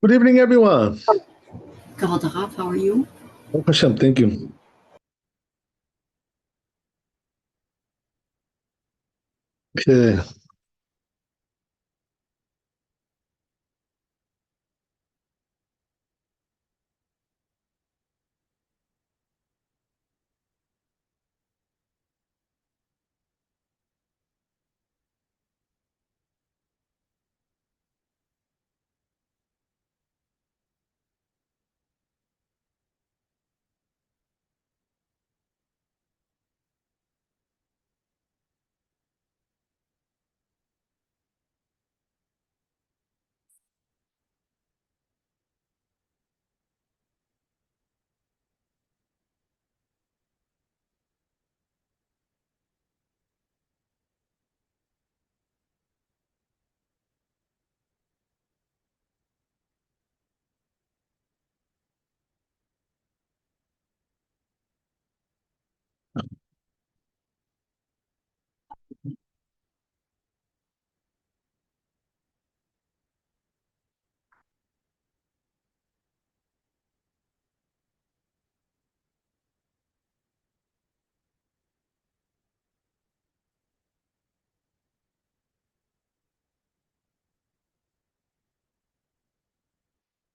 Good evening, everyone. Gardaraf, how are you? Oh, Hashem, thank you. Okay.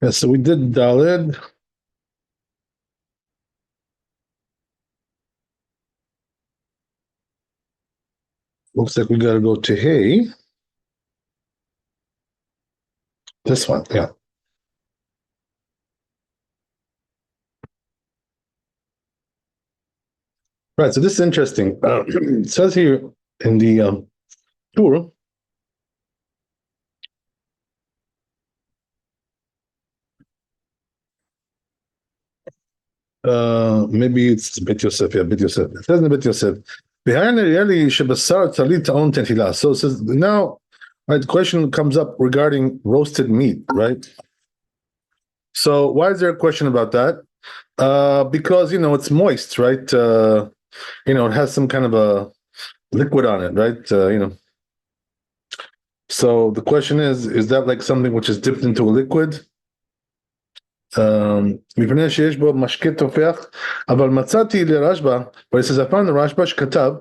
Yeah, so we did Daled. Looks like we got to go to Hey. This one, yeah. Right, so this is interesting. It says here in the tour, maybe it's Bet Yosef, yeah, Bet Yosef. It says in Bet Yosef, so it says now, right, the question comes up regarding roasted meat, right? So why is there a question about that? Because it's moist, right? It has some kind of a liquid on it, right? So the question is that like something which is dipped into a liquid? מפני שיש בו משקה תופח, אבל מצאתי לרשב"א, but it says I found the Rashba שכתב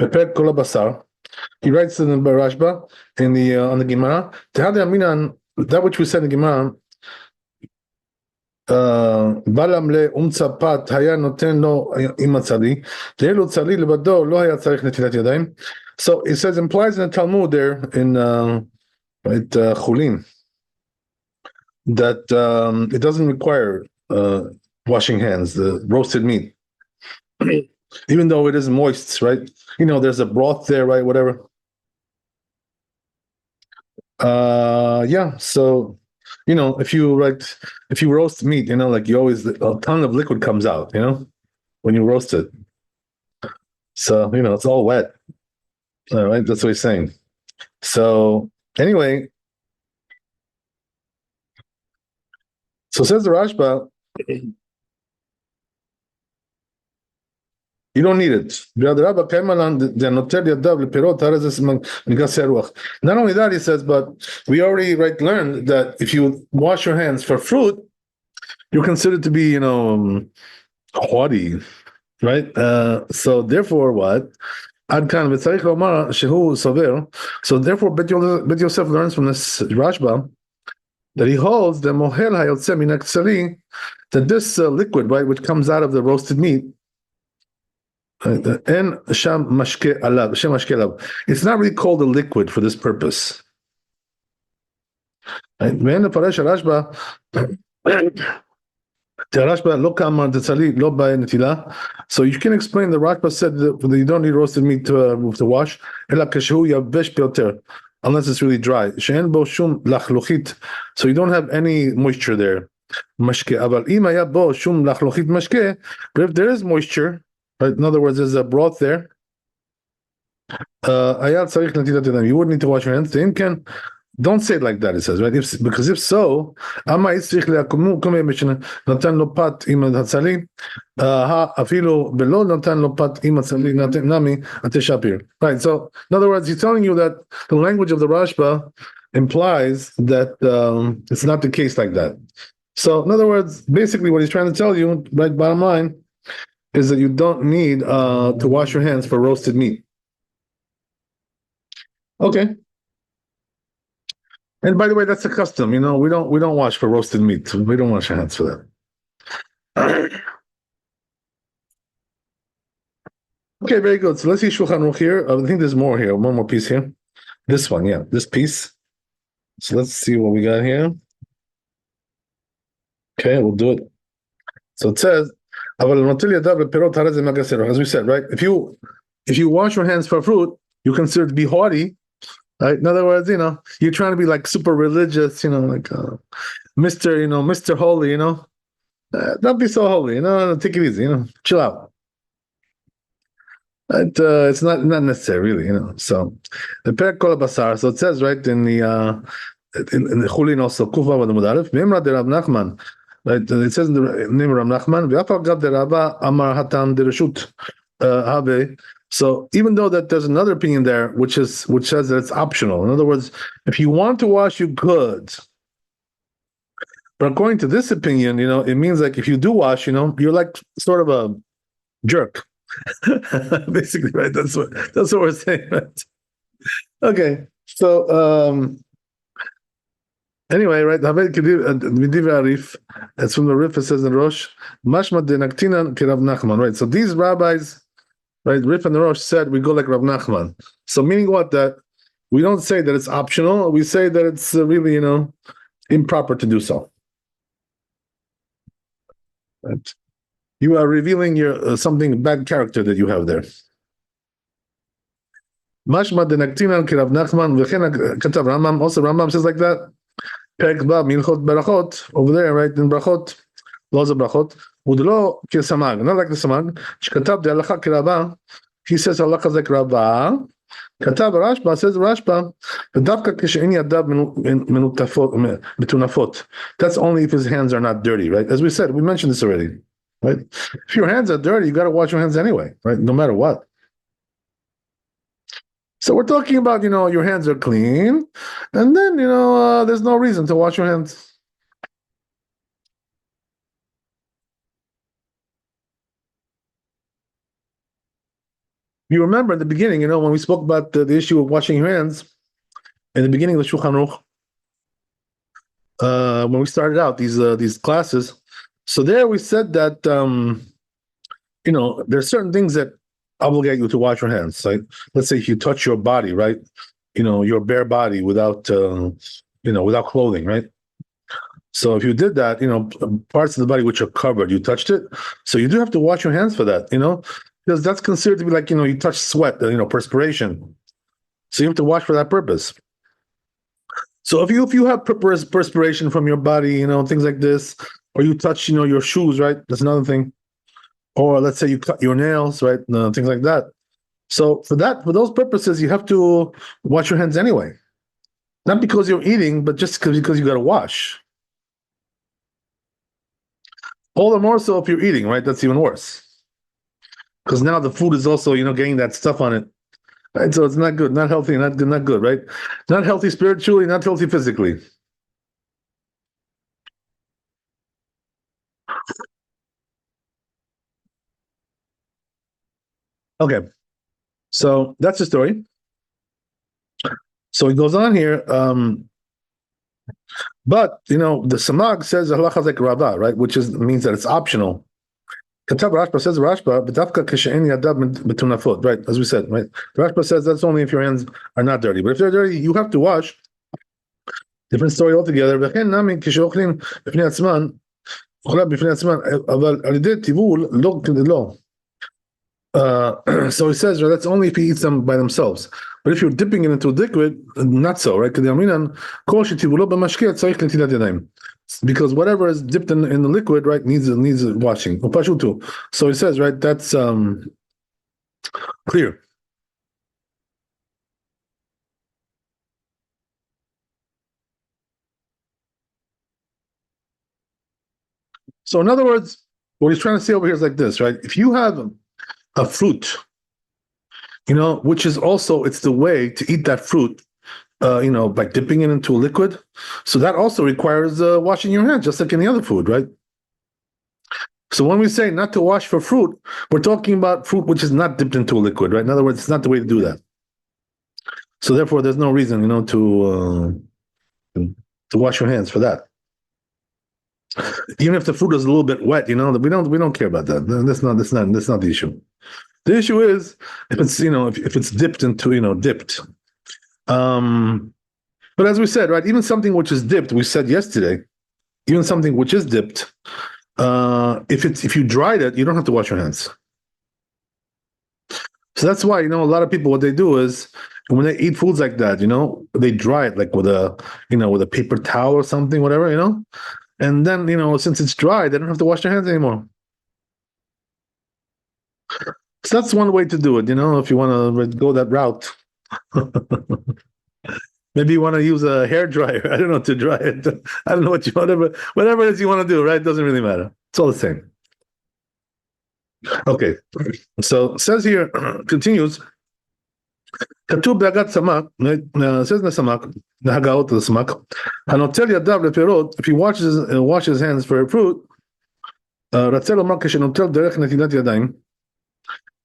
בפרק כל הבשר. He writes in the Rashba in the on the Gemara, that which we said in the Gemara, בלם לאומצא פת היה נותן לו עם הצלי, לאלו צלי לבדו לא היה צריך נטילת ידיים. So it says, implies in the Talmud there in Chulin that it doesn't require washing hands, the roasted meat, even though it is moist, right? There's a broth there, right? Whatever. Yeah. So, if you roast meat, like you always, a ton of liquid comes out, when you roast it. So, it's all wet. All right. That's what he's saying. So anyway, so says the Rashba, you don't need it. Not only that, he says, but we already learned that if you wash your hands for fruit, you're considered to be, haughty, right? So therefore, what? So therefore, Bet Yosef learns from this Rashba that he holds the mohel hayotze min haksali, that this liquid, right, which comes out of the roasted meat, en sham mashke alav, shem mashke alav. It's not really called a liquid for this purpose. Right? So you can explain the Rashba said that you don't need roasted meat to wash, unless it's really dry. So you don't have any moisture there. But if there is moisture, right, in other words, there's a broth there, you wouldn't need to wash your hands. Don't say it like that, it says, right? Because if so, right? So, in other words, he's telling you that the language of the Rashba implies that it's not the case like that. So, in other words, basically what he's trying to tell you, right, bottom line, is that you don't need to wash your hands for roasted meat. Okay. And by the way, that's a custom. We don't wash for roasted meat. We don't wash our hands for that. Okay, very good. So let's see Shulchan Aruch here. I think there's more here. One more piece here. This one, yeah, this piece. So let's see what we got here. Okay, we'll do it. So it says, as we said, right? If you wash your hands for fruit, you consider it to be haughty, right? In other words, you're trying to be like super religious, like Mr. Holy, don't be so holy, take it easy, chill out. It's not necessary, really, So the Perek Kol Basar. So it says right in the Chulin also Kufa Vadamud Aleph. Memra de Rab Nachman. Right, it says in the name of Rab Nachman. V'afal Gav de Rabba Amar Hatam de Reshut Habe. So even though that there's another opinion there, which says that it's optional. In other words, if you want to wash, you could. But according to this opinion, it means like if you do wash, you're like sort of a jerk. Basically, right? That's what we're saying, right? Okay, so anyway, right? It's from the Rif. It says in Rosh, Mashma de Naktinan ki Rav Nachman. Right. So these rabbis, right, Rif and the Rosh said we go like Rav Nachman. So meaning what? That we don't say that it's optional. We say that it's really, improper to do so. Right. You are revealing your something bad character that you have there. Mashma de Naktinan ki Rav Nachman. Katav Rambam. Also, Rambam says like that. Perek Bab Milchot Berachot over there, right in Brachot, laws of Brachot. Udlo kesamag, not like the samag. Shkatab de halacha kiraba. He says halacha is like Rabba. Katav Rashba says Rashba. V'davka kishein yadav metunafot. That's only if his hands are not dirty, right? As we said, we mentioned this already, right? If your hands are dirty, you got to wash your hands anyway, right? No matter what. So we're talking about, your hands are clean, and then, there's no reason to wash your hands. You remember in the beginning, when we spoke about the issue of washing your hands, in the beginning of the Shulchan Aruch, when we started out these classes, so there we said that, there's certain things that obligate you to wash your hands. Like, let's say if you touch your body, right? Your bare body without clothing, right? So if you did that, parts of the body which are covered, you touched it. So you do have to wash your hands for that, because that's considered to be like, you touch sweat, perspiration. So you have to wash for that purpose. So if you have perspiration from your body, things like this, or you touch, your shoes, right? That's another thing. Or let's say you cut your nails, right? Things like that. So for those purposes, you have to wash your hands anyway. Not because you're eating, but just because you got to wash. All the more so if you're eating, right? That's even worse. Because now the food is also, getting that stuff on it. Right? So it's not good, not healthy, not good, right? Not healthy spiritually, not healthy physically. Okay, so that's the story. So he goes on here, but the Samag says halacha is like Rabba, right? Which means that it's optional. Katav Rashba says Rashba, b'davka kishein yadav betunafot, right? As we said, right? Rashba says that's only if your hands are not dirty, but if they're dirty, you have to wash. Different story altogether. V'chen nami kisheochlim b'fnei atzman, ochla b'fnei atzman, aval al yedei tivul lo. So he says, right, that's only if he eats them by themselves. But if you're dipping it into liquid, not so, right? Because whatever is dipped in the liquid, right, needs washing. So he says, right, that's clear. So in other words, what he's trying to say over here is like this, right? If you have a fruit, which is also, it's the way to eat that fruit by dipping it into a liquid. So that also requires washing your hands, just like any other food, right? So when we say not to wash for fruit, we're talking about fruit which is not dipped into a liquid, right? In other words, it's not the way to do that. So therefore, there's no reason, to wash your hands for that. Even if the fruit is a little bit wet, we don't care about that. That's not the issue. The issue is if it's if it's dipped into dipped. But as we said, right, even something which is dipped, we said yesterday, even something which is dipped, if you dried it, you don't have to wash your hands. So that's why, a lot of people, what they do is when they eat foods like that, they dry it like with a paper towel or something, whatever, and then, since it's dry, they don't have to wash their hands anymore. So that's one way to do it, if you want to go that route. Maybe you want to use a hair dryer. I don't know, to dry it. I don't know whatever it is you want to do, right? It doesn't really matter. It's all the same. Okay. So it says here, continues. כתוב בהגת סמ"ק, says in the סמ"ק, בהגאות of the סמ"ק, הנוטל ידיו לפירות, if he washes his hands for a fruit, רצה לומר כשנוטל דרך נטילת ידיים,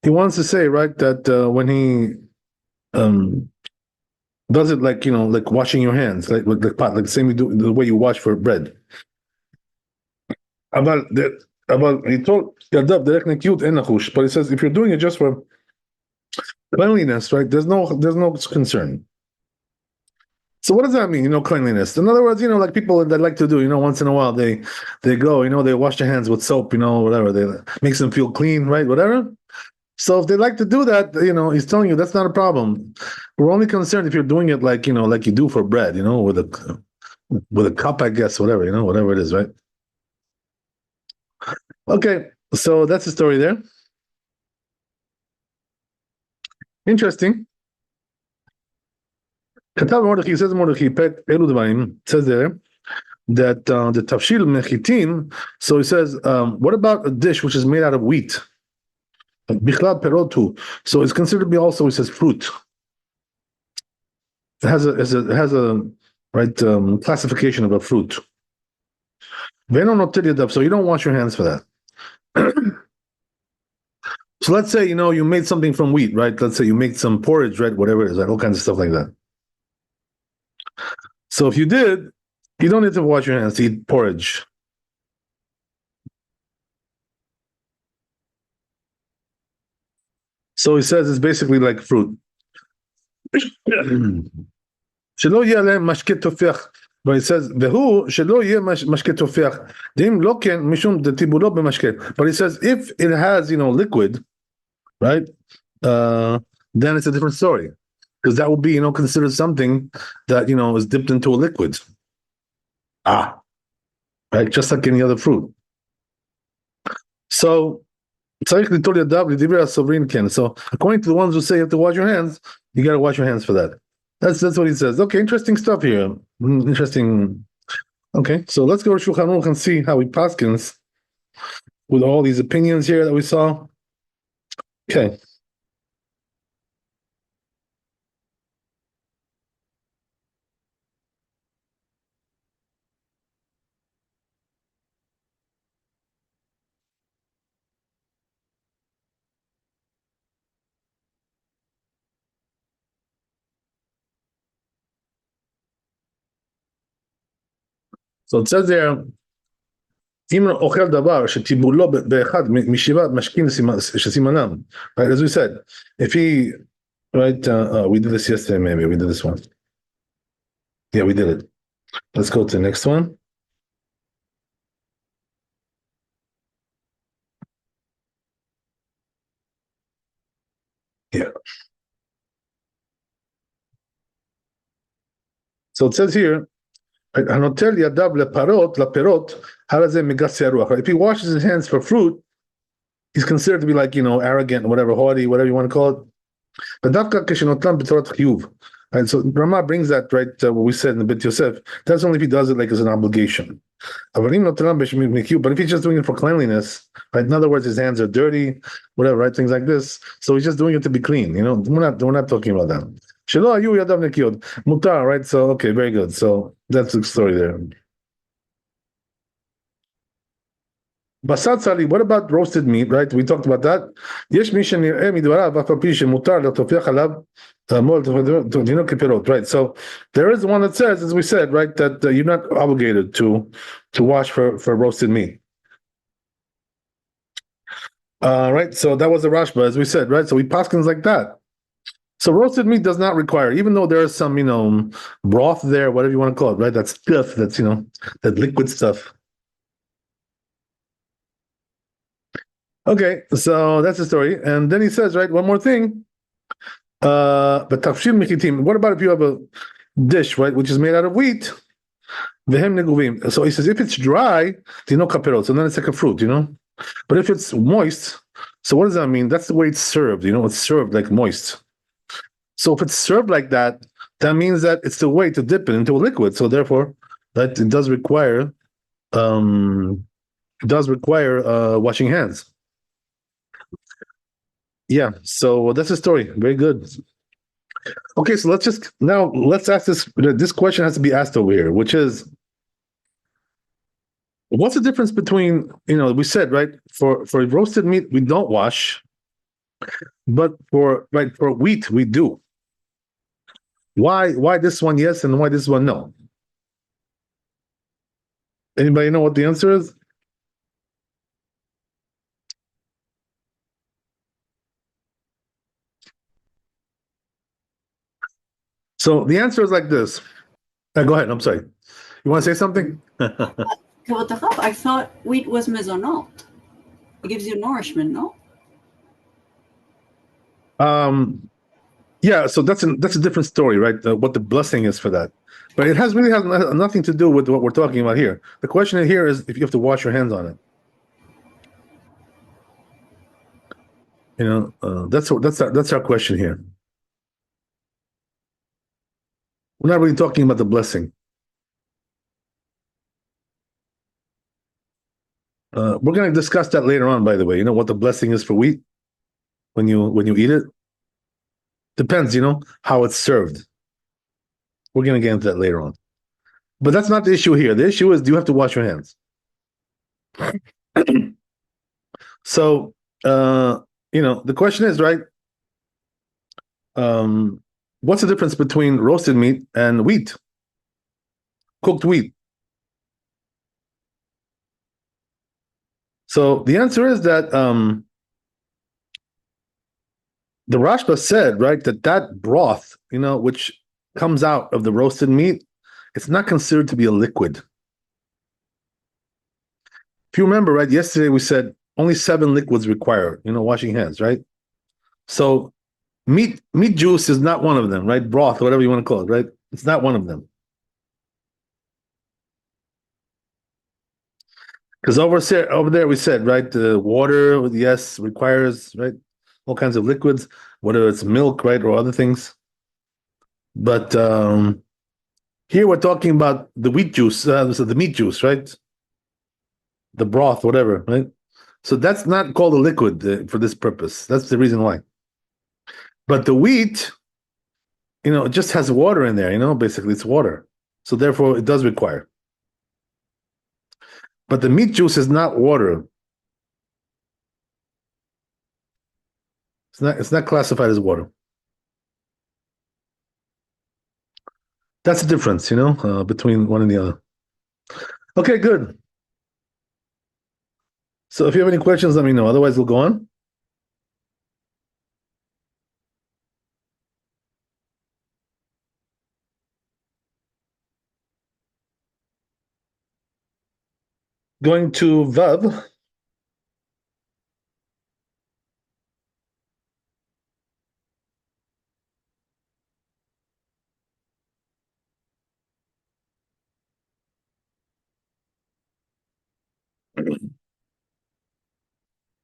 he wants to say, right, that when he does it like washing your hands, like with the pot, like the same you do the way you wash for bread. אבל he told ידיו דרך נקיות אין נחוש, but he says if you're doing it just for cleanliness, right? There's no concern. So what does that mean? Cleanliness. In other words, like people that like to do, once in a while they go, they wash their hands with soap, whatever. They makes them feel clean, right? Whatever. So if they like to do that, he's telling you that's not a problem. We're only concerned if you're doing it like like you do for bread, with a cup, I guess, whatever, whatever it is, right? Okay, so that's the story there. Interesting. כתב מרדכי, says מרדכי, פרק אלו דברים, says there, that the tafshil mechitin, so he says, what about a dish which is made out of wheat? Bichlad perotu, so it's considered to be also, he says, fruit. It has a right classification of a fruit. So you don't wash your hands for that. So let's say, you made something from wheat, right? Let's say you make some porridge, right? Whatever it is, right? All kinds of stuff like that. So if you did, you don't need to wash your hands to eat porridge. So he says it's basically like fruit. שלא יהיה להם משקה תופח, but he says, והוא שלא יהיה משקה תופח, דאם לא כן, משום דטיבולו במשקה. But he says, if it has, liquid, right, then it's a different story. Because that would be, considered something that, is dipped into a liquid. Right, just like any other fruit. So, so according to the ones who say you have to wash your hands, you got to wash your hands for that. That's what he says. Okay, interesting stuff here. Interesting. Okay, so let's go to Shulchan Aruch and see how he paskins with all these opinions here that we saw. Okay. So it says there, אם אוכל דבר שטיבולו באחד משבעת משקים שסימנם, right, as we said, if he, right, we did this yesterday, maybe, we did this one. Yeah, we did it. Let's go to the next one. Yeah. So it says here, הנוטל ידיו לפירות, if he washes his hands for fruit, he's considered to be like, arrogant, whatever, haughty, whatever you want to call it. But דווקא כשנוטלם בצורת חיוב. Right, so Rama brings that, right, what we said in the Bit Yosef, that's only if he does it like as an obligation. But if he's just doing it for cleanliness, right, in other words, his hands are dirty, whatever, right, things like this, so he's just doing it to be clean, we're not talking about that. Shelo hayu yadav nekiyot. Mutar, right? So, okay, very good. So that's the story there. Basat sali, what about roasted meat, right? We talked about that. Yesh mi shenir'eh midvarav אף על פי שמותר להטביח עליו מול תינוק כפירות, right? So there is one that says, as we said, right, that you're not obligated to wash for roasted meat. Right, so that was the Rashba, as we said, right? So we paskins like that. So roasted meat does not require, even though there is some, broth there, whatever you want to call it, right? That's stuff, that's, that liquid stuff. Okay, so that's the story. And then he says, right, one more thing. But tafshil michitim. What about if you have a dish, right, which is made out of wheat? Vehem neguvim. So he says, if it's dry, kaperot. So then it's like a fruit, But if it's moist, so what does that mean? That's the way it's served, it's served like moist. So if it's served like that, that means that it's the way to dip it into a liquid. So therefore, that it does require washing hands. Yeah, so that's the story. Very good. Okay, so let's ask this question has to be asked over here, which is, what's the difference between, we said, right, for roasted meat we don't wash, but for wheat we do. Why this one yes and why this one no? Anybody know what the answer is? So the answer is like this. Go ahead. I'm sorry. You want to say something? Kavod Rav, I thought wheat was mezonot. It gives you nourishment, no? Yeah. So that's a different story, right? What the blessing is for that, but it really has nothing to do with what we're talking about here. The question here is if you have to wash your hands on it. That's our question here. We're not really talking about the blessing. We're going to discuss that later on, by the way. What the blessing is for wheat when you eat it? Depends, how it's served. We're going to get into that later on. But that's not the issue here. The issue is, do you have to wash your hands? So, the question is, right, what's the difference between roasted meat and wheat? Cooked wheat. So the answer is that the Rashba said, right, that broth, which comes out of the roasted meat, it's not considered to be a liquid. If you remember, right, yesterday we said only 7 liquids required, washing hands, right? So meat juice is not one of them, right? Broth, whatever you want to call it, right? It's not one of them. Because over there we said, right, water, yes, requires, right, all kinds of liquids, whether it's milk, right, or other things. But here we're talking about the wheat juice, so the meat juice, right? The broth, whatever, right? So that's not called a liquid for this purpose. That's the reason why. But the wheat, it just has water in there, basically it's water. So therefore it does require. But the meat juice is not water. It's not classified as water. That's the difference, between one and the other. Okay, good. So if you have any questions, let me know. Otherwise, we'll go on. Going to Vav.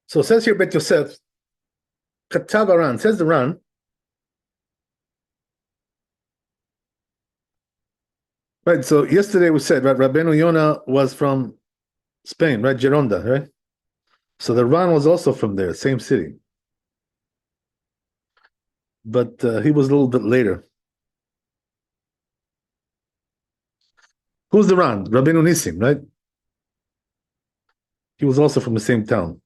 So it says here, Bet Yosef, Katav Aran, says the Ran, right? So yesterday we said, right, Rabbeinu Yonah was from Spain, right? Gironda, right? So the Ran was also from there, same city. But he was a little bit later. Who's the Ran? Rabbeinu Nissim, right? He was also from the same town.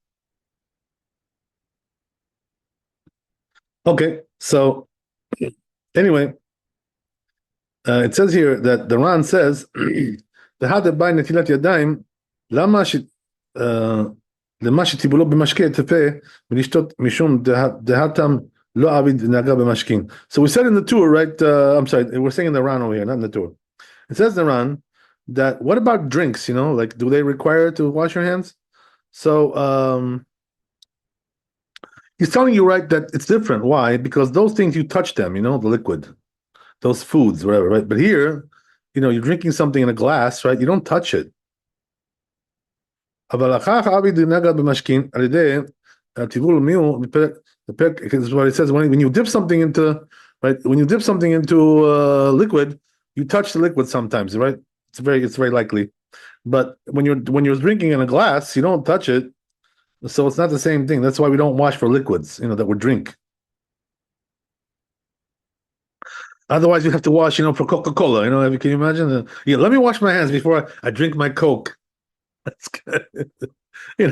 Okay, so anyway, it says here that the Ran says, "The had by netilat yadayim, lama למה שטיבולו במשקה תפה ולשתות משום דהתם לא עביד נגע במשקין." So we said in the tour, right? I'm sorry, we're saying in the Ran over here, not in the tour. It says in the Ran that what about drinks? Like do they require to wash your hands? So he's telling you, right, that it's different. Why? Because those things you touch them, the liquid, those foods, whatever, right? But here, you're drinking something in a glass, right? You don't touch it. אבל אחר עביד נגע במשקין על ידי הטיבול מיהו בפרק, this is what it says, when you dip something into, right, when you dip something into liquid, you touch the liquid sometimes, right? It's very likely. But when you're drinking in a glass, you don't touch it. So it's not the same thing. That's why we don't wash for liquids, that we drink. Otherwise, you have to wash, for Coca-Cola. Can you imagine? Let me wash my hands before I drink my Coke. That's good. We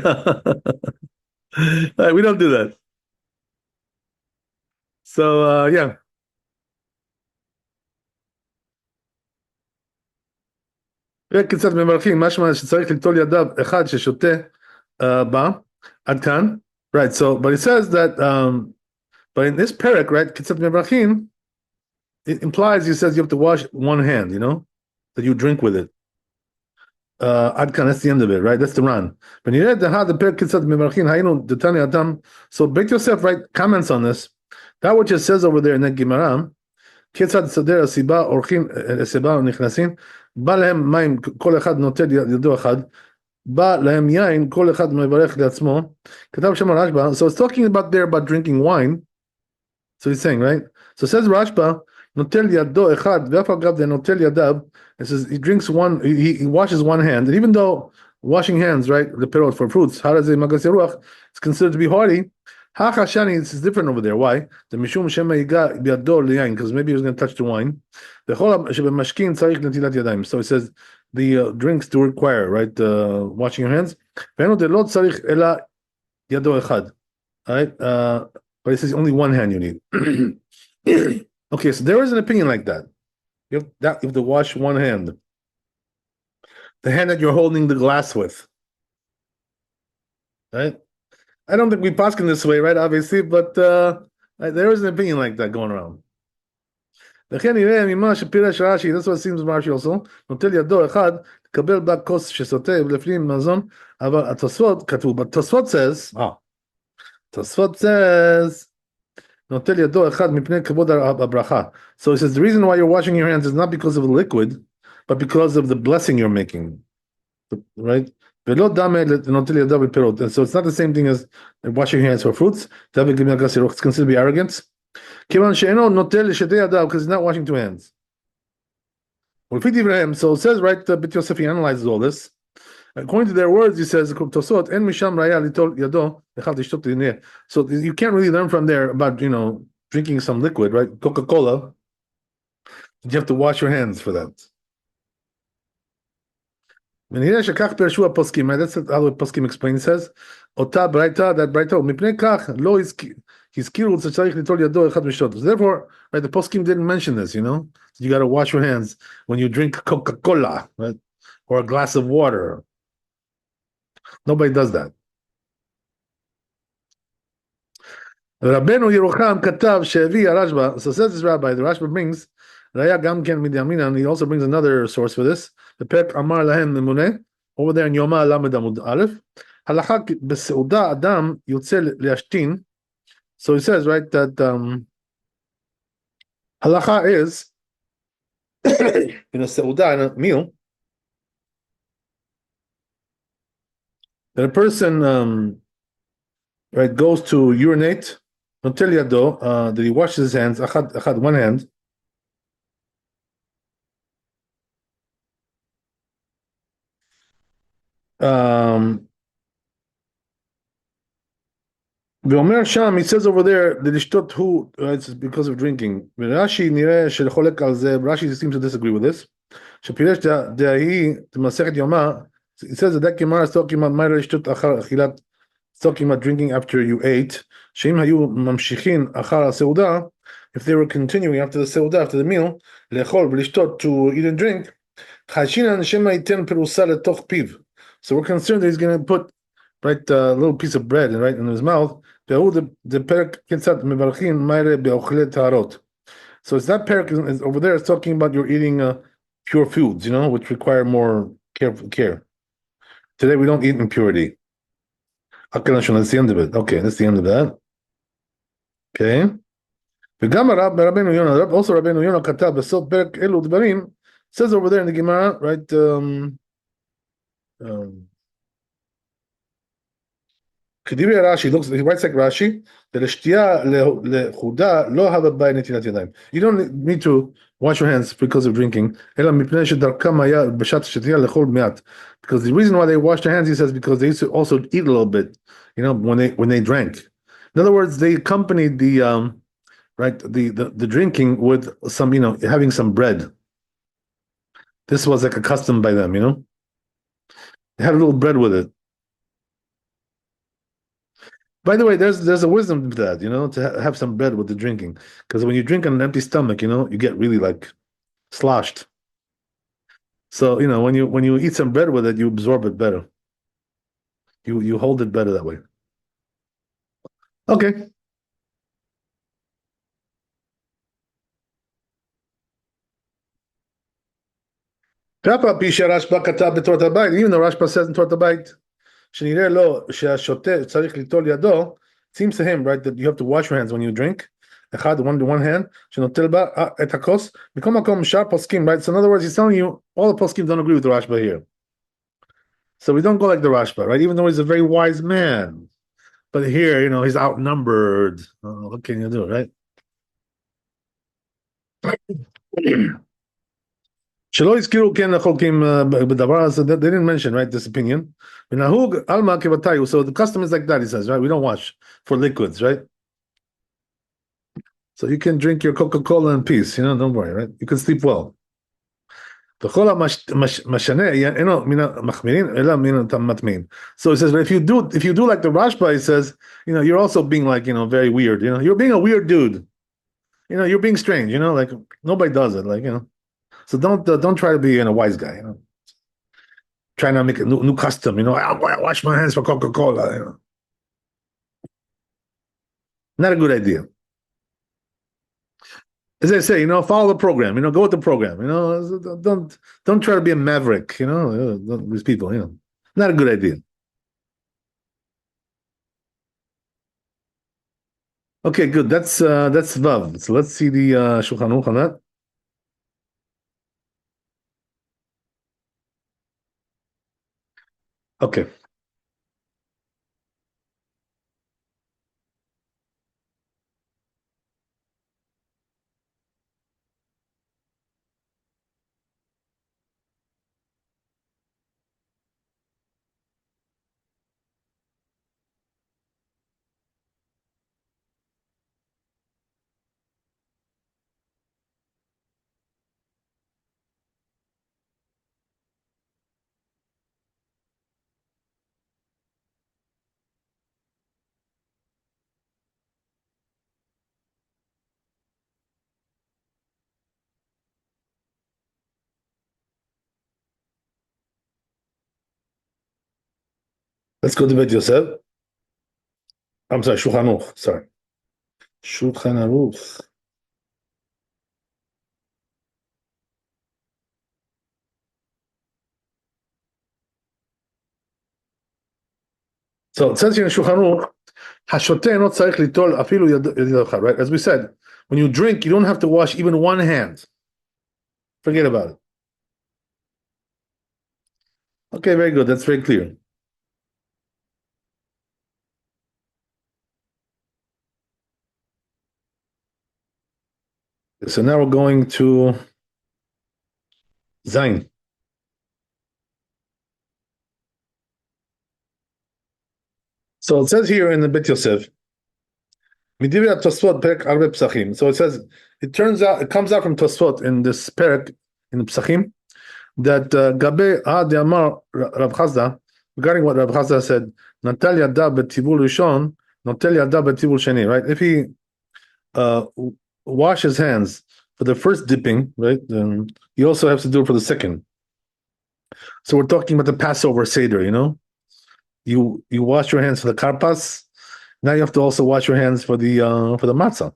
don't do that. So yeah. קצת מברכים, משמע שצריך לטול ידיו אחד ששותה בה, עד כאן. Right, so, but it says that, but in this parak, right, קצת מברכים, it implies, it says you have to wash one hand, that you drink with it. עד כאן, that's the end of it, right? That's the Ran. ונראה את הפרק קצת מברכים, היינו דתני אדם. So Beit Yosef, right, comments on this. That which it says over there in the Gemara, כיצד סדר הסיבה אורחים, הסיבה נכנסים, בא להם מים, כל אחד נוטל ידו אחד, בא להם יין, כל אחד מברך לעצמו. כתב שם רשב"א, so it's talking about drinking wine. So he's saying, right? So says רשב"א, נוטל ידו אחד, ואף אגב זה נוטל ידיו, it says he drinks one, he washes one hand, and even though washing hands, right, the perot for fruits, hareze magas ruach, it's considered to be hardy. Hachashani, this is different over there. Why? The mishum shema yiga biado liyain, because maybe he was going to touch the wine. The cholam shebemashkin tzarich netilat yadayim. So it says the drinks do require, right, washing your hands. Ve'enu de lo tzarich ela yado echad. Right, but it says only one hand you need. Okay, so there is an opinion like that. You have to wash one hand, the hand that you're holding the glass with, right? I don't think we paskin this way, right? Obviously, but there is an opinion like that going around. That's what it seems Rashi also. נוטל ידו אחד, לקבל בה כוס ששותה ולפנים מזון, אבל התוספות כתוב, but תוספות says, נוטל ידו אחד מפני כבוד הברכה. So it says the reason why you're washing your hands is not because of the liquid, but because of the blessing you're making, right? ולא דמה נוטל ידיו בפירות. And so it's not the same thing as washing your hands for fruits. It's considered to be arrogance. כיוון שאינו נוטל לשתי ידיו, because he's not washing two hands. So it says, right, Beit Yosef, he analyzes all this. According to their words, he says, so you can't really learn from there about, drinking some liquid, right? Coca-Cola. You have to wash your hands for that. That's how the poskim explains. It says, that therefore, right, the poskim didn't mention this, you got to wash your hands when you drink Coca-Cola, right? Or a glass of water. Nobody does that. Rabbeinu Yerucham katav shevi Rashba. So says this rabbi, the Rashba brings Raya Gamken Midyamina, and he also brings another source for this. The Pek Amar Lahem Nemuneh, over there in Yoma Lamed Amud Aleph. Halakha beseuda Adam yotze liashtin. So he says, right, that halakha is in a seuda, in a meal, that a person right goes to urinate, notel yado, that he washes his hands, achad one hand, ואומר שם, he says over there, לשתות הוא, it's because of drinking. Rashi נראה שחולק על זה, Rashi seems to disagree with this. שפירש דהי במסכת יומא, it says that Gemara is talking about מה רשתות אחר אכילת, it's talking about drinking after you ate, שאם היו ממשיכים אחר הסעודה, if they were continuing after the סעודה, after the meal, לאכול ולשתות, to eat and drink, חשינן שמא ייתן פירוסה לתוך פיו. So we're concerned that he's going to put right a little piece of bread right in his mouth. The perek kitzat mevarchin ma'ire be'ochle taharot. So it's that perek is over there. It's talking about you're eating pure foods, which require more care. Today we don't eat impurity. Okay, that's the end of it. Okay, that's the end of that. Okay. וגם רבנו יונה, also רבנו יונה כתב בסוף פרק אלו דברים, says over there in the Gemara, right? כדברי רש"י, he writes like Rashi, לשתייה לחודה לא הווה בה נטילת ידיים. You don't need to wash your hands because of drinking, אלא מפני שדרכם היה בשעת השתייה לאכול מעט. Because the reason why they washed their hands, he says, because they used to also eat a little bit, when they drank. In other words, they accompanied the the drinking with some, having some bread. This was like a custom by them, They had a little bread with it. By the way, there's a wisdom to that, to have some bread with the drinking. Because when you drink on an empty stomach, you get really like sloshed. So, when you eat some bread with it, you absorb it better. You hold it better that way. Okay. Even though Rashba says in Torah Bayit, שנראה לו שהשותה צריך ליטול ידו, it seems to him, right, that you have to wash your hands when you drink. אחד, one hand, שנוטל בה את הכוס, בכל מקום שאר פוסקים, right? So in other words, he's telling you, all the poskim don't agree with the Rashba here. So we don't go like the Rashba, right? Even though he's a very wise man. But here, he's outnumbered. What can you do, right? שלא הזכירו כן החולקים בדבר הזה, they didn't mention, right, this opinion. ונהוג עלמא כבתאי, so the custom is like that, he says, right? We don't wash for liquids, right? So you can drink your Coca-Cola in peace, don't worry, right? You can sleep well. וכל המשנה אינו מן המחמירין אלא מן המטמאים. So he says, if you do like the Rashba, he says, you're also being like, very weird, you're being a weird dude. You're being strange, like nobody does it, like, So don't try to be a wise guy, Try not to make a new custom, I wash my hands for Coca-Cola, Not a good idea. As I say, follow the program, go with the program, don't try to be a maverick, these people, not a good idea. Okay, good. That's Vav. So let's see the Shulchan Aruch on that. Okay. Let's go to Bet Yosef. I'm sorry, Shulchan Aruch. Sorry. Shulchan Aruch. So it says here in Shulchan Aruch, Hashote אינו צריך ליטול אפילו יד אחד, right? As we said, when you drink, you don't have to wash even one hand. Forget about it. Okay, very good. That's very clear. So now we're going to Zayin. So it says here in the Bet Yosef, so it says, it comes out from Tosfot in this perek in the Psachim, that Gabe Ad Yamar Rav Chazda, regarding what Rav Chazda said, Natal Yada B'Tivul Rishon, Natal Yada B'Tivul Sheni, right? If he uh, wash his hands for the first dipping, right, then he also has to do it for the second. So we're talking about the Passover Seder, you wash your hands for the karpas. Now you have to also wash your hands for the matzah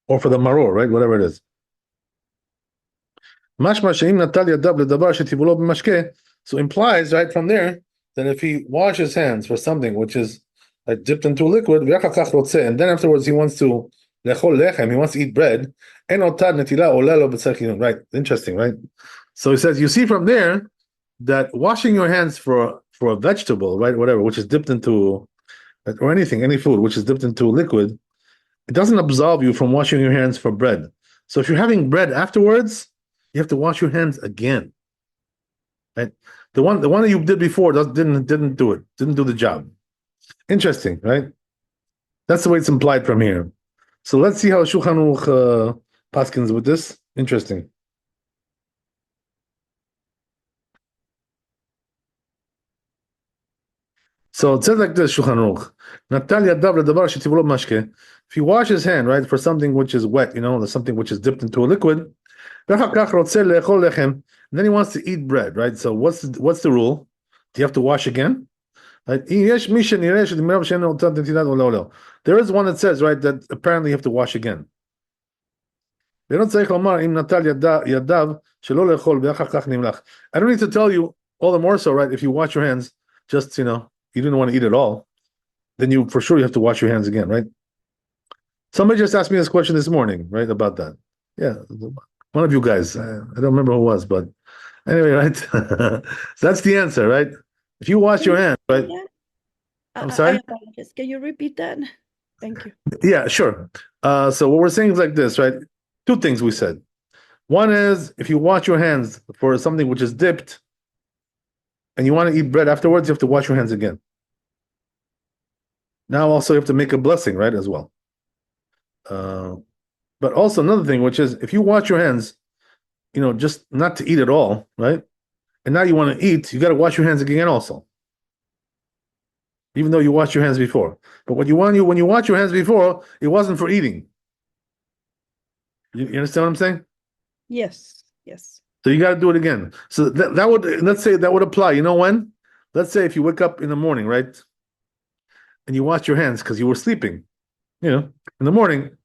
or for the maror, right? Whatever it is. Mashma she'im natal yadav ledavar shetivulo b'mashke. So implies right from there that if he washes hands for something which is like dipped into liquid, and then afterwards he wants to lechol lechem, he wants to eat bread, en otad netila ola lo b'tzarchinun. Right? Interesting, right? So he says you see from there that washing your hands for a vegetable, right, whatever, which is dipped into, or anything, any food which is dipped into liquid, it doesn't absolve you from washing your hands for bread. So if you're having bread afterwards, you have to wash your hands again. Right? The one that you did before didn't do it, didn't do the job. Interesting, right? That's the way it's implied from here. So let's see how Shulchan Aruch paskins with this. Interesting. So it says like this, Shulchan Aruch. Natal yadav ledavar shetivulo mashke. If you wash his hand, right, for something which is wet, something which is dipped into a liquid, and then he wants to eat bread, right? So what's the rule? Do you have to wash again? Right? There is one that says, right, that apparently you have to wash again. I don't need to tell you all the more so, right? If you wash your hands, just you didn't want to eat at all, then you for sure you have to wash your hands again, right? Somebody just asked me this question this morning, right, about that. Yeah, one of you guys. I don't remember who it was, but anyway, right? So that's the answer, right? If you wash your hands, right? I'm sorry? I apologize. Can you repeat that? Thank you. Yeah, sure. So what we're saying is like this, right? Two things we said. One is if you wash your hands for something which is dipped and you want to eat bread afterwards, you have to wash your hands again. Now also you have to make a blessing, right, as well. But also another thing, which is if you wash your hands, just not to eat at all, right? And now you want to eat, you got to wash your hands again also. Even though you washed your hands before. But when you wash your hands before, it wasn't for eating. You understand what I'm saying? Yes. So you got to do it again. So that would, let's say that would apply. You know when? Let's say if you wake up in the morning, right? And you wash your hands because you were sleeping, in the morning.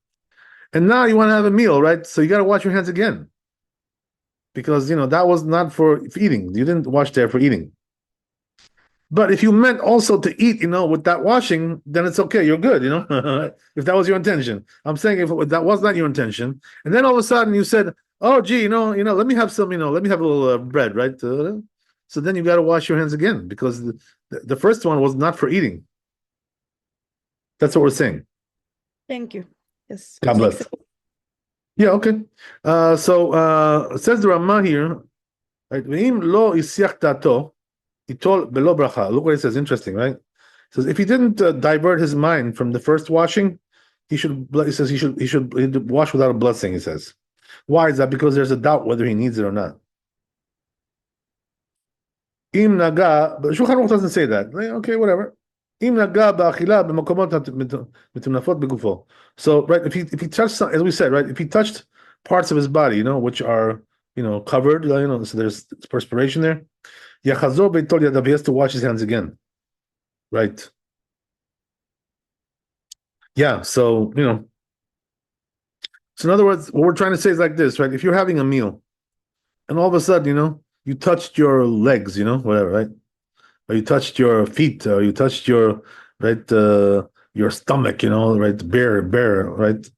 And now you want to have a meal, right? So you got to wash your hands again. Because, that was not for eating. You didn't wash there for eating. But if you meant also to eat, with that washing, then it's okay. You're good, if that was your intention. I'm saying if that was not your intention, and then all of a sudden you said, "Oh, gee, let me have some, let me have a little bread, right?" So then you got to wash your hands again because the first one was not for eating. That's what we're saying. Thank you. Yes. God bless. Yeah. Okay. So it says the Ramah here, right? He told below bracha. Look what it says. Interesting, right? It says if he didn't divert his mind from the first washing, he should wash without a blessing. He says, why is that? Because there's a doubt whether he needs it or not. Im naga, but Shulchan Aruch doesn't say that. Okay, whatever. Im naga ba'achila b'makomot mitunafot begufo. So right, if he touched, as we said, right, if he touched parts of his body, which are covered, so there's perspiration there. Yachazor beitol yadav, he has to wash his hands again, right? Yeah, so so in other words, what we're trying to say is like this, right? If you're having a meal, and all of a sudden, you touched your legs, whatever, right? Or you touched your feet, or you touched your your stomach, right? Bare, right?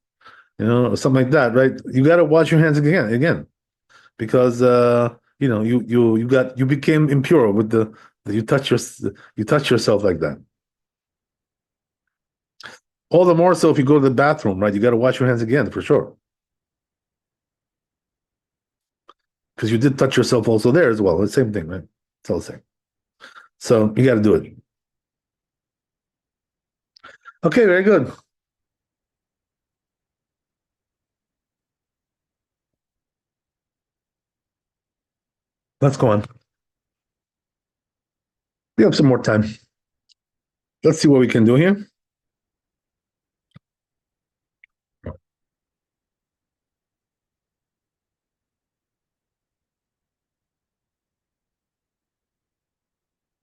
Something like that, right? You got to wash your hands again, because you became impure with you touch yourself like that. All the more so if you go to the bathroom, right? You got to wash your hands again for sure, because you did touch yourself also there as well. The same thing, right? It's all the same. So you got to do it. Okay, very good. Let's go on. We have some more time. Let's see what we can do here.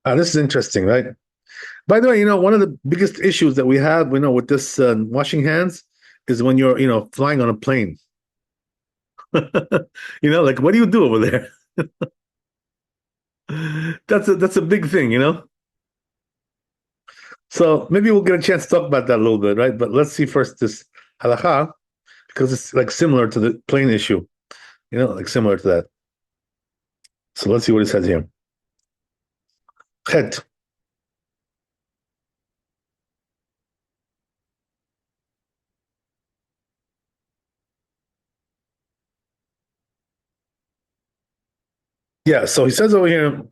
This is interesting, right? By the way, one of the biggest issues that we have, with this washing hands is when you're, flying on a plane. Like what do you do over there? That's a big thing. So maybe we'll get a chance to talk about that a little bit, right? But let's see first this halacha, because it's like similar to the plane issue, like similar to that. So let's see what it says here. Chet. Yeah, so he says over here,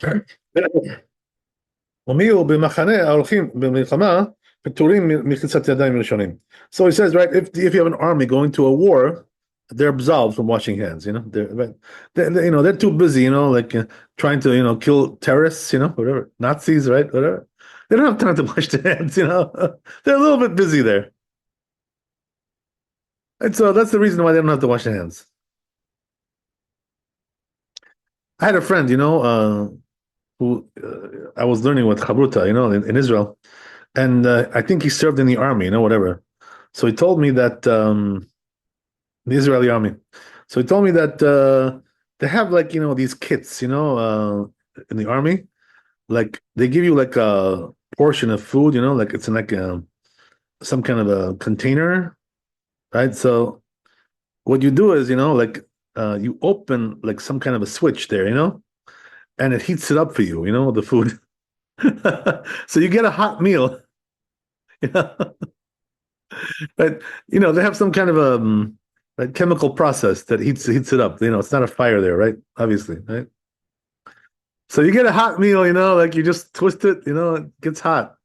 "ומיהו במחנה ההולכים במלחמה פטורים מחיצת ידיים ראשונים." So he says, right, if you have an army going to a war, they're absolved from washing hands. They're too busy, like trying to kill terrorists, whatever, Nazis, right, whatever. They don't have time to wash their hands. They're a little bit busy there, and so that's the reason why they don't have to wash their hands. I had a friend, who I was learning with Chabruta, in Israel, and I think he served in the army, whatever. So he told me that the Israeli army. So he told me that they have like these kits, in the army, like they give you like a portion of food, like it's in like some kind of a container, right? So what you do is, like you open like some kind of a switch there, and it heats it up for you, the food. So you get a hot meal. But they have some kind of a chemical process that heats it up. It's not a fire there, right? Obviously, right? So you get a hot meal, like you just twist it, it gets hot.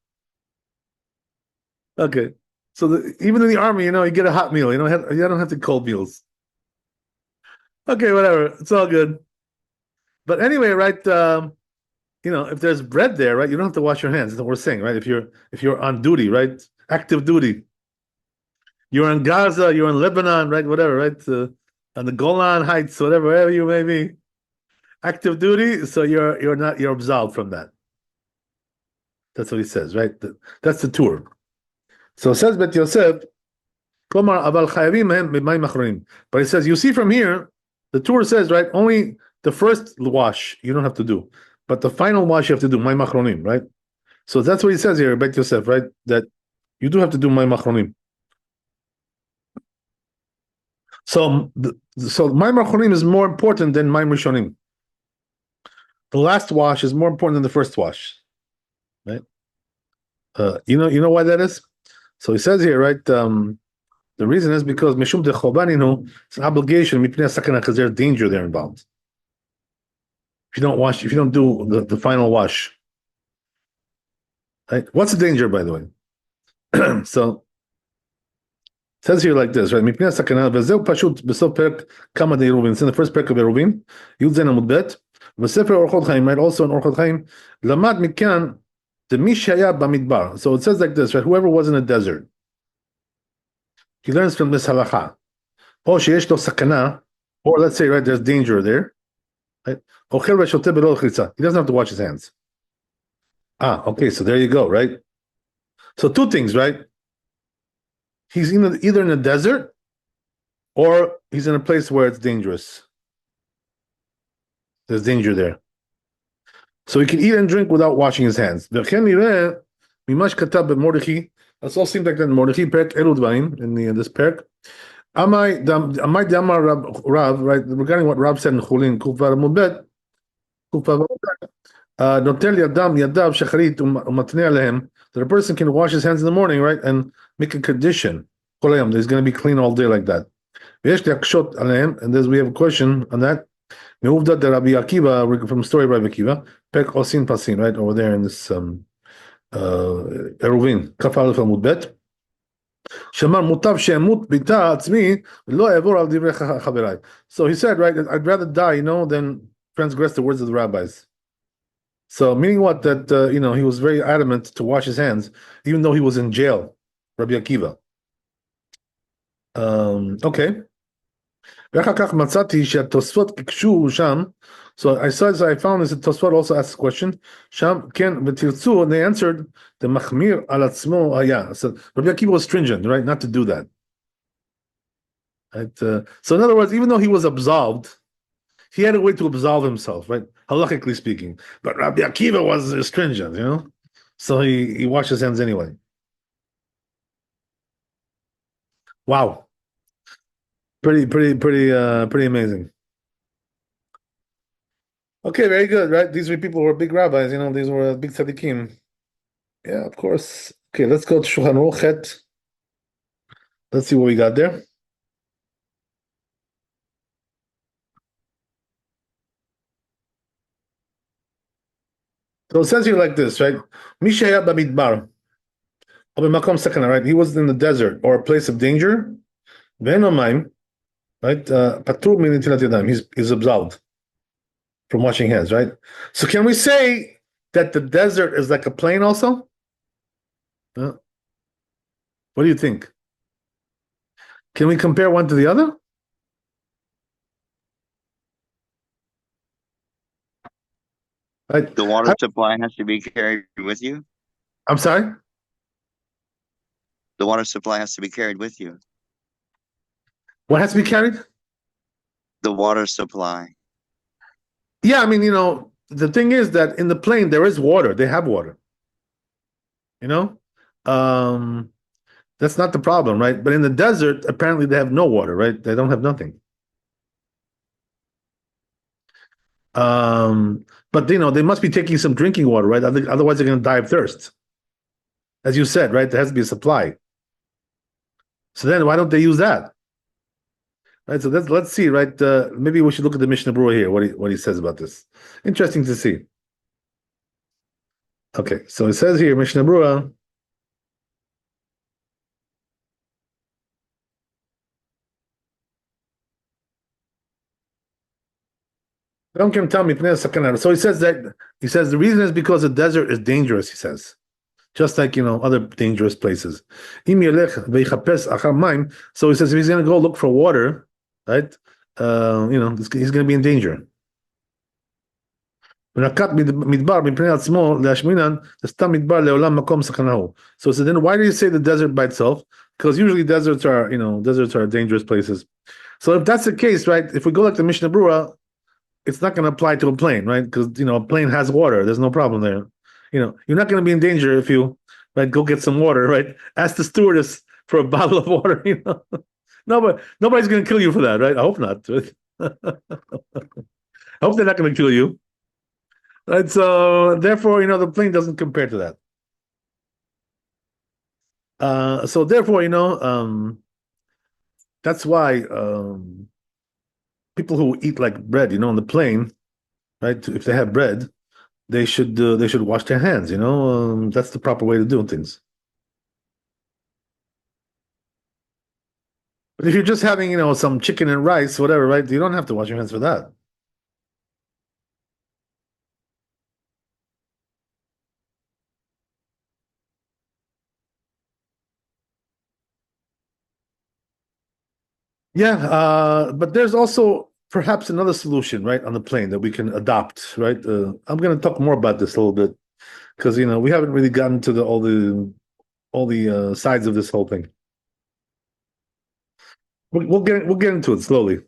Okay. So even in the army, you get a hot meal. You don't have to cold meals. Okay, whatever. It's all good. But anyway, right? If there's bread there, right, you don't have to wash your hands. That's what we're saying, right? If you're on duty, right, active duty, you're in Gaza, you're in Lebanon, right, whatever, right, on the Golan Heights, wherever you may be, active duty. So you're absolved from that. That's what he says, right? That's the tour. So it says Bet Yosef, but he says, you see from here, the tour says, right, only the first wash you don't have to do, but the final wash you have to do, my machronim, right? So that's what he says here, Bet Yosef, right? That you do have to do my machronim. So my machronim is more important than my rishonim. The last wash is more important than the first wash, right? You know why that is? So he says here, right? The reason is because mishum dechobaninu, it's an obligation because there's danger there involved. If you don't do the final wash, right? What's the danger, by the way? So it says here like this, right? Mipnei sakana v'zeu pashut b'sof perek kama de Eruvin. It's in the first perek of Eruvin, Yud Zayin Amud Bet. V'sefer Orchot Chaim, right? Also in Orchot Chaim, lamad mikan the mishaya b'midbar. So it says like this, right? Whoever was in the desert, he learns from this halacha. Oh, sheyesh lo sakana, or let's say, right, there's danger there. Right? He doesn't have to wash his hands. Okay, so there you go, right? So two things, right? He's either in a desert or he's in a place where it's dangerous. There's danger there. So he can eat and drink without washing his hands. That's all seems like that in Mordechai, Perek Eludvaim, in this Perek. Amai Damar Rav, right, regarding what Rav said in Chulin, Kufa Mubet, Notel Yadam Yadav Shacharit Umatne Alehem, that a person can wash his hands in the morning, right, and make a condition. Kolayam, he's going to be clean all day like that. And we have a question on that. Meuvda de Rabbi Akiva, from the story of Rabbi Akiva, Pek Osin Pasin, right, over there in this Eruvin, Kafal Amud Bet. Shamar Mutav Shemut Bita Atzmi Lo Evor Al Divrei Chaverai. So he said, right, I'd rather die, than transgressed the words of the rabbis. So meaning what? That he was very adamant to wash his hands, even though he was in jail. Rabbi Akiva. Okay. ואחר כך מצאתי שהתוספות הקשו שם, so I found this, Tosfot also asked a question, שם, כן, ותרצו, they answered, the מחמיר על עצמו היה, so Rabbi Akiva was stringent, right, not to do that. Right? So in other words, even though he was absolved, he had a way to absolve himself, right, halachically speaking, but Rabbi Akiva was stringent, so he washed his hands anyway. Wow. Pretty amazing. Okay, very good, right? These people were big rabbis, these were big tzaddikim. Yeah, of course. Okay, let's go to Shulchan Aruch. Let's see what we got there. So it says here like this, right? Mishaya Bamidbar. Makom Sakana, right? He was in the desert or a place of danger. Venomaim, right? Patur min netilat yadayim. He's absolved from washing hands, right? So can we say that the desert is like a plane also? What do you think? Can we compare one to the other? Right. The water supply has to be carried with you. I'm sorry? The water supply has to be carried with you. What has to be carried? The water supply. Yeah, I mean, the thing is that in the plane there is water. They have water. That's not the problem, right? But in the desert, apparently they have no water, right? They don't have nothing. But they must be taking some drinking water, right? Otherwise they're going to die of thirst. As you said, right? There has to be a supply. So then why don't they use that? Right, so let's see, right? Maybe we should look at the Mishnah Berurah here, what he says about this. Interesting to see. Okay, so it says here, Mishnah Berurah. So he says the reason is because the desert is dangerous, he says. Just like other dangerous places. So he says if he's gonna go look for water, right? He's gonna be in danger. So then why do you say the desert by itself? Because usually deserts are dangerous places. So if that's the case, right? If we go like the Mishnah Berurah, it's not going to apply to a plane, right? Because a plane has water. There's no problem there. You're not going to be in danger if you go get some water, right? Ask the stewardess for a bottle of water. Nobody's going to kill you for that, right? I hope not. I hope they're not going to kill you, right? So therefore, the plane doesn't compare to that. So therefore, that's why people who eat like bread, on the plane, right? If they have bread, they should wash their hands. That's the proper way to do things. But if you're just having some chicken and rice, whatever, right? You don't have to wash your hands for that. Yeah, but there's also perhaps another solution, right, on the plane that we can adopt, right? I'm going to talk more about this a little bit because we haven't really gotten to all the sides of this whole thing. We'll get into it slowly.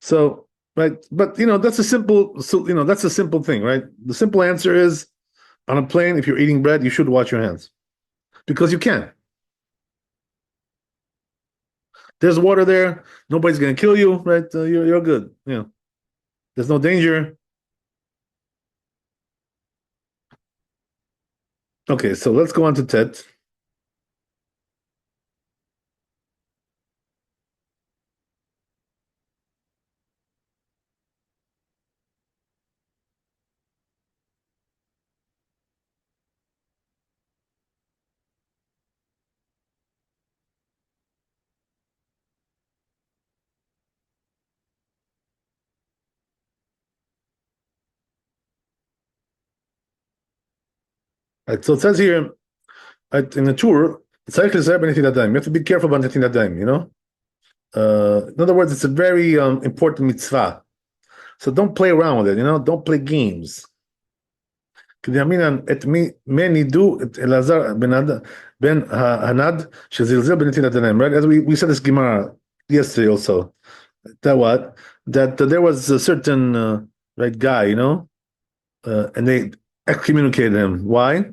So, right, but that's a simple thing, right? The simple answer is on a plane, if you're eating bread, you should wash your hands because you can. There's water there. Nobody's going to kill you, right? You're good. There's no danger. Okay, so let's go on to Tet. Right. So it says here, right, in the Torah, you have to be careful about Netin Yadayim, you know? In other words, it's a very important mitzvah. So don't play around with it, you know? Don't play games. Right? As we said this Gemara yesterday also. That what? That there was a certain right guy, you know? And they excommunicated him. Why?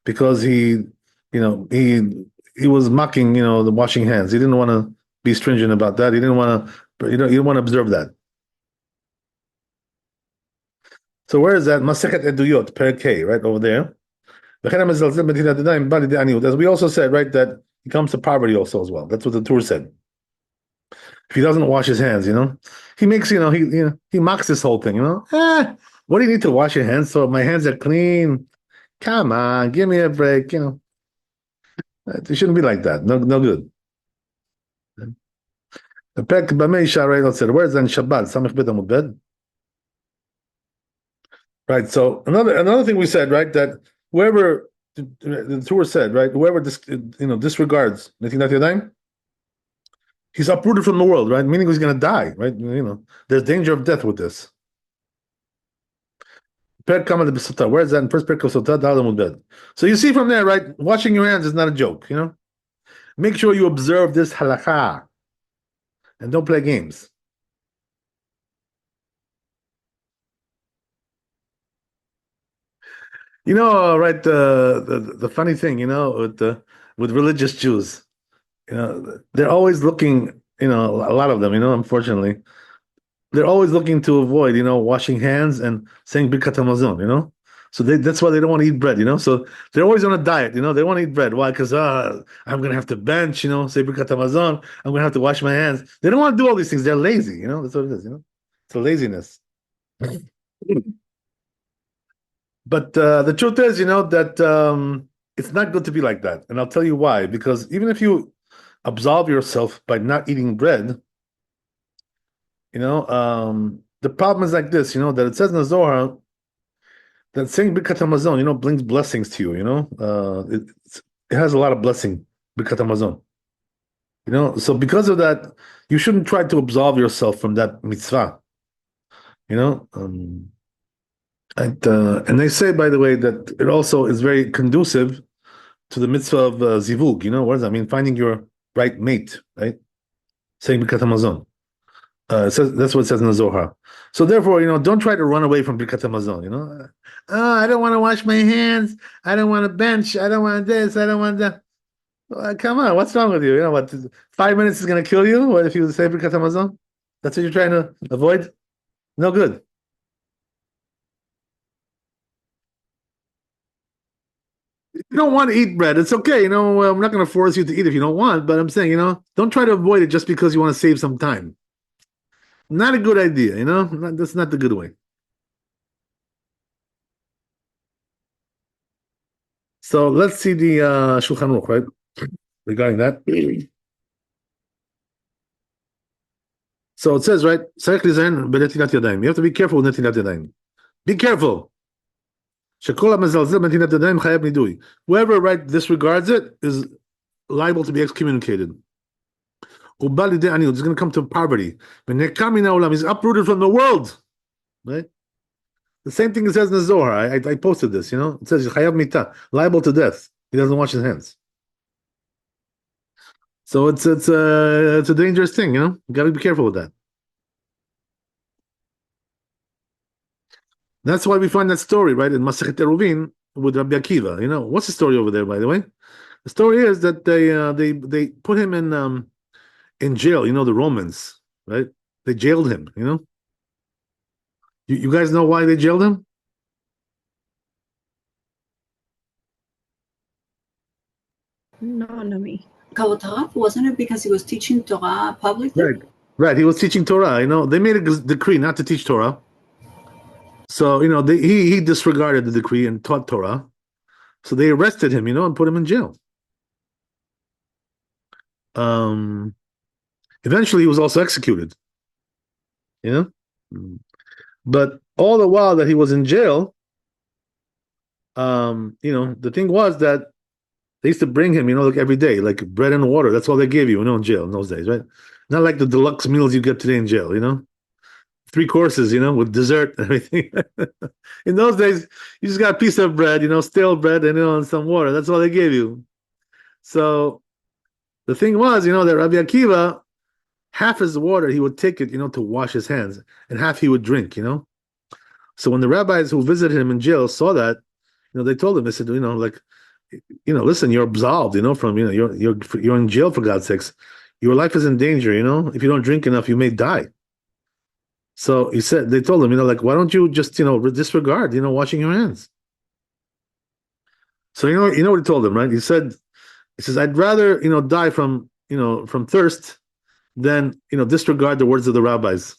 Because he was mocking, you know, the washing hands. He didn't want to be stringent about that. He didn't want to, you know, he didn't want to observe that. So where is that? Masechet Eduyot, Perek K, right over there. As we also said, right, that he comes to poverty also as well. That's what the Torah said. If he doesn't wash his hands, you know, he makes, he mocks this whole thing, you know. What do you need to wash your hands so my hands are clean? Come on, give me a break, you know. It shouldn't be like that. No, no good. The Perek Bamei Sharei said, where's that in Shabbat? Samech Bet Amud Bet. Right. So another thing we said, right, that whoever the Torah said, right, whoever disregards Netilat Yadayim, he's uprooted from the world, right? Meaning he's going to die, right? You know, there's danger of death with this. Where is that in first Perek Sotah? So you see from there, right? Washing your hands is not a joke, you know. Make sure you observe this halakha and don't play games. You know, right? The funny thing, you know, with religious Jews, you know, they're always looking. You know, a lot of them, you know, unfortunately, they're always looking to avoid, you know, washing hands and saying Birkat Hamazon, you know. So that's why they don't want to eat bread, you know. So they're always on a diet, you know. They want to eat bread. Why? Because I'm gonna have to bench, you know, say Birkat Hamazon. I'm gonna have to wash my hands. They don't want to do all these things. They're lazy, you know. That's what it is, you know. It's a laziness. But the truth is, you know, that it's not good to be like that. And I'll tell you why. Because even if you absolve yourself by not eating bread, you know, the problem is like this, you know, that it says in the Zohar that saying Birkat Hamazon, you know, brings blessings to you, you know. It has a lot of blessing, Birkat Hamazon. You know, so because of that, you shouldn't try to absolve yourself from that mitzvah. You know, and they say, by the way, that it also is very conducive to the mitzvah of zivug. You know, what does that mean? Finding your right mate, right? Saying Birkat Hamazon. It says, that's what it says in the Zohar. So therefore, you know, don't try to run away from Birkat Hamazon. You know, I don't want to wash my hands. I don't want to bench. I don't want this. I don't want that. Come on, what's wrong with you? You know what? 5 minutes is going to kill you. What if you say Birkat Hamazon? That's what you're trying to avoid. No good. If you don't want to eat bread, it's okay. You know, I'm not going to force you to eat if you don't want, but I'm saying, you know, don't try to avoid it just because you want to save some time. Not a good idea, you know? That's not the good way. So let's see the Shulchan Aruch, right? Regarding that. So it says, right? You have to be careful with Netilat Yadayim. Be careful. Whoever, right, disregards it is liable to be excommunicated. He's going to come to poverty. He's uprooted from the world. Right? The same thing it says in the Zohar. I posted this, you know. It says liable to death. He doesn't wash his hands. So it's a dangerous thing, you know. You got to be careful with that. That's why we find that story, right, in Masechet Eruvin with Rabbi Akiva. You know, what's the story over there, by the way? The story is that they put him in jail. You know, the Romans, right? They jailed him. You know, you guys know why they jailed him? No, no me. Kavod Harav, wasn't it because he was teaching Torah publicly? Right, right. He was teaching Torah. You know, they made a decree not to teach Torah. So you know, he disregarded the decree and taught Torah. So they arrested him, you know, and put him in jail. Eventually, he was also executed. You know, but all the while that he was in jail, the thing was that they used to bring him, like every day, like bread and water. That's all they gave you, in jail in those days, right? Not like the deluxe meals you get today in jail, 3 courses, with dessert and everything. In those days, you just got a piece of bread, stale bread, and some water. That's all they gave you. So the thing was, that Rabbi Akiva, half his water he would take it, to wash his hands, and half he would drink. So when the rabbis who visited him in jail saw that, they told him, they said, listen, you're absolved, from, you're in jail, for God's sakes. Your life is in danger, if you don't drink enough, you may die. So they told him, why don't you just, disregard, washing your hands? So, what he told him, right? He says, I'd rather, die from thirst than, disregard the words of the rabbis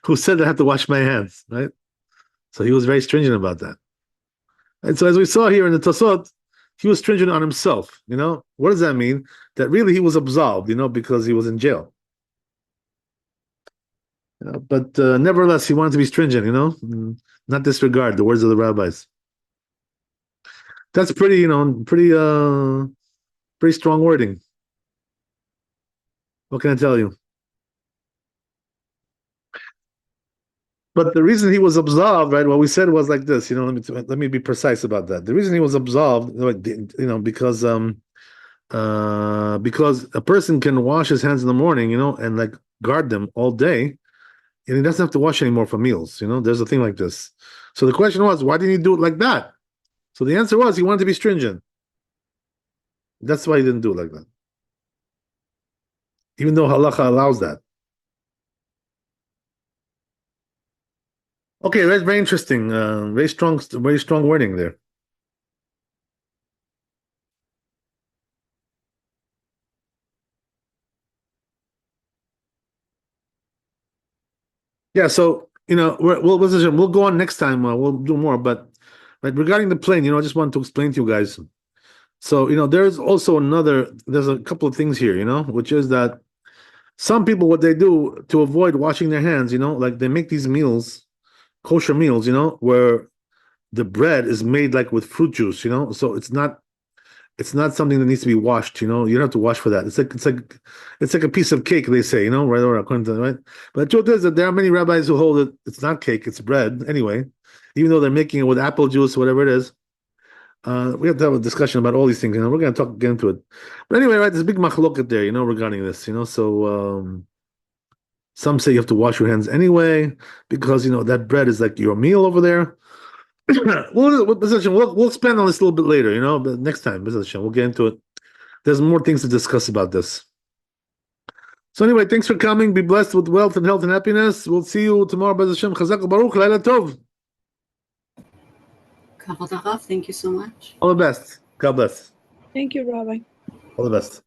who said I have to wash my hands, right? So he was very stringent about that. And so as we saw here in the Tosot, he was stringent on himself, What does that mean? That really he was absolved, because he was in jail. But nevertheless, he wanted to be stringent, not disregard the words of the rabbis. That's pretty strong wording. What can I tell you? But the reason he was absolved, right? What we said was like this. Let me be precise about that. The reason he was absolved, because a person can wash his hands in the morning, and like guard them all day, and he doesn't have to wash anymore for meals. There's a thing like this. So the question was, why didn't he do it like that? So the answer was he wanted to be stringent. That's why he didn't do it like that, even though halacha allows that. Okay, that's very interesting. Very strong wording there. Yeah, so we'll go on next time. We'll do more, but right, regarding the plane, I just want to explain to you guys. So there's also there's a couple of things here, which is that some people, what they do to avoid washing their hands, like they make these meals, kosher meals, where the bread is made like with fruit juice, so it's not something that needs to be washed, you don't have to wash for that. It's like a piece of cake, they say, right, or according to, right? But the truth is that there are many rabbis who hold it's not cake, it's bread anyway, even though they're making it with apple juice or whatever it is. We have to have a discussion about all these things, we're going to get into it. But anyway, right, there's a big machloket there, regarding this, so some say you have to wash your hands anyway because that bread is like your meal over there. We'll expand on this a little bit later, but next time, we'll get into it. There's more things to discuss about this. So anyway, thanks for coming. Be blessed with wealth and health and happiness. We'll see you tomorrow. B'ez Hashem. Chazak Baruch. Laila Tov. Kavod Harav, thank you so much. All the best. God bless. Thank you, Rabbi. All the best.